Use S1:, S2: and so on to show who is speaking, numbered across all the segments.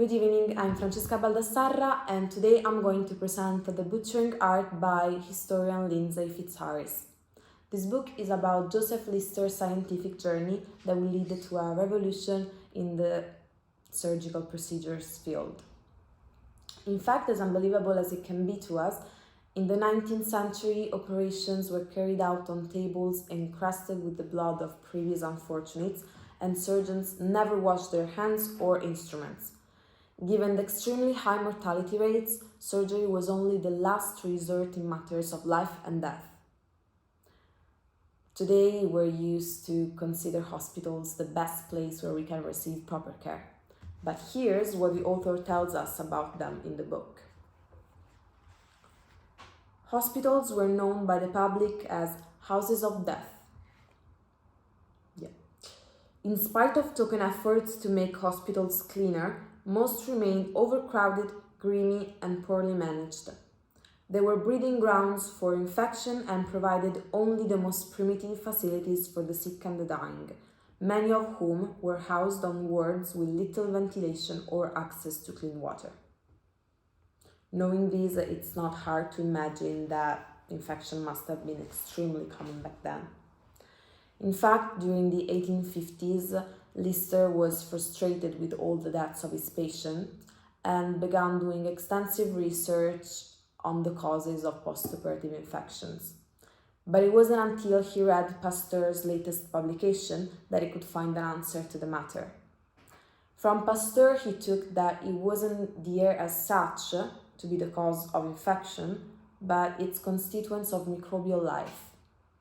S1: Good evening, I'm Francesca Baldassarra and today I'm going to present The Butchering Art by historian Lindsey Fitzharris. This book is about Joseph Lister's scientific journey that will lead to a revolution in the surgical procedures field. In fact, as unbelievable as it can be to us, in the 19th century, operations were carried out on tables encrusted with the blood of previous unfortunates, and surgeons never washed their hands or instruments. Given the extremely high mortality rates, surgery was only the last resort in matters of life and death. Today, we're used to consider hospitals the best place where we can receive proper care. But here's what the author tells us about them in the book. Hospitals were known by the public as houses of death. In spite of token efforts to make hospitals cleaner, most remained overcrowded, grimy, and poorly managed. They were breeding grounds for infection and provided only the most primitive facilities for the sick and the dying, many of whom were housed on wards with little ventilation or access to clean water. Knowing this, it's not hard to imagine that infection must have been extremely common back then. In fact, during the 1850s, Lister was frustrated with all the deaths of his patients and began doing extensive research on the causes of postoperative infections. But it wasn't until he read Pasteur's latest publication that he could find an answer to the matter. From Pasteur, he took that it wasn't the air as such to be the cause of infection, but its constituents of microbial life.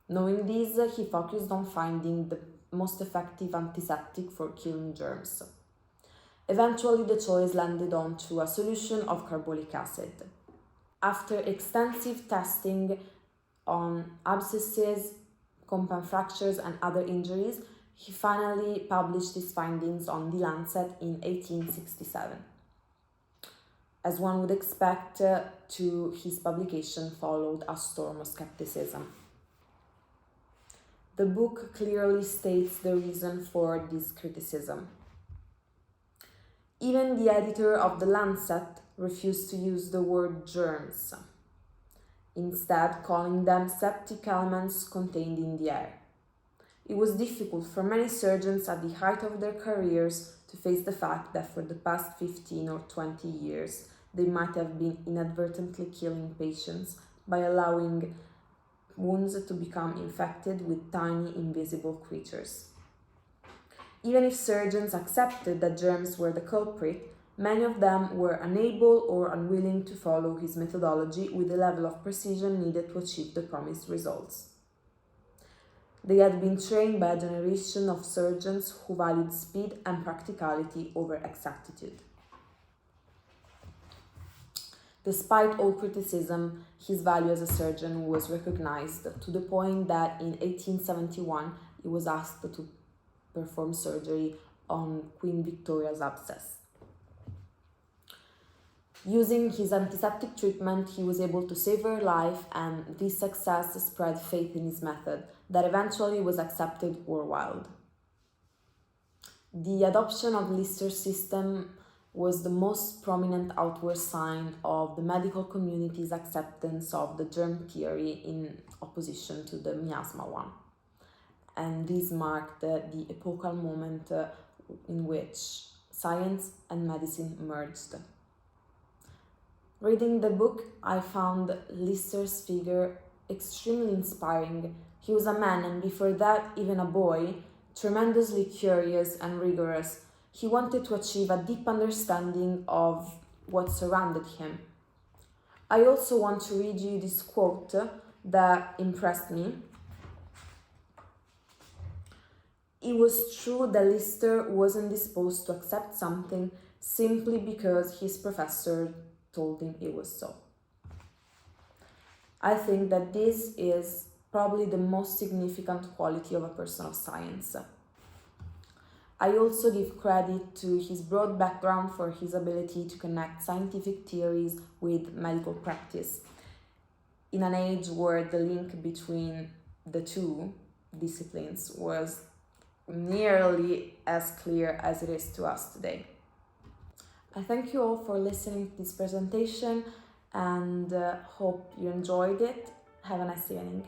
S1: Knowing this, he focused on finding the most effective antiseptic for killing germs. Eventually, the choice landed on to a solution of carbolic acid. After extensive testing on abscesses, compound fractures, and other injuries, he finally published his findings on The Lancet in 1867. As one would expect, to his publication followed a storm of skepticism. The book clearly states the reason for this criticism. Even the editor of The Lancet refused to use the word germs, instead calling them septic elements contained in the air. It was difficult for many surgeons at the height of their careers to face the fact that for the past 15 or 20 years, they might have been inadvertently killing patients by allowing wounds to become infected with tiny invisible creatures. Even if surgeons accepted that germs were the culprit, many of them were unable or unwilling to follow his methodology with the level of precision needed to achieve the promised results. They had been trained by a generation of surgeons who valued speed and practicality over exactitude. Despite all criticism, his value as a surgeon was recognized to the point that in 1871 he was asked to perform surgery on Queen Victoria's abscess. Using his antiseptic treatment, he was able to save her life, and this success spread faith in his method that eventually was accepted worldwide. The adoption of Lister's system was the most prominent outward sign of the medical community's acceptance of the germ theory in opposition to the miasma one. And this marked the epochal moment in which science and medicine merged. Reading the book, I found Lister's figure extremely inspiring. He was a man, and before that, even a boy, tremendously curious and rigorous. He wanted to achieve a deep understanding of what surrounded him. I also want to read you this quote that impressed me. It was true that Lister wasn't disposed to accept something simply because his professor told him it was so. I think that this is probably the most significant quality of a person of science. I also give credit to his broad background for his ability to connect scientific theories with medical practice in an age where the link between the two disciplines was nearly as clear as it is to us today. I thank you all for listening to this presentation and hope you enjoyed it. Have a nice evening.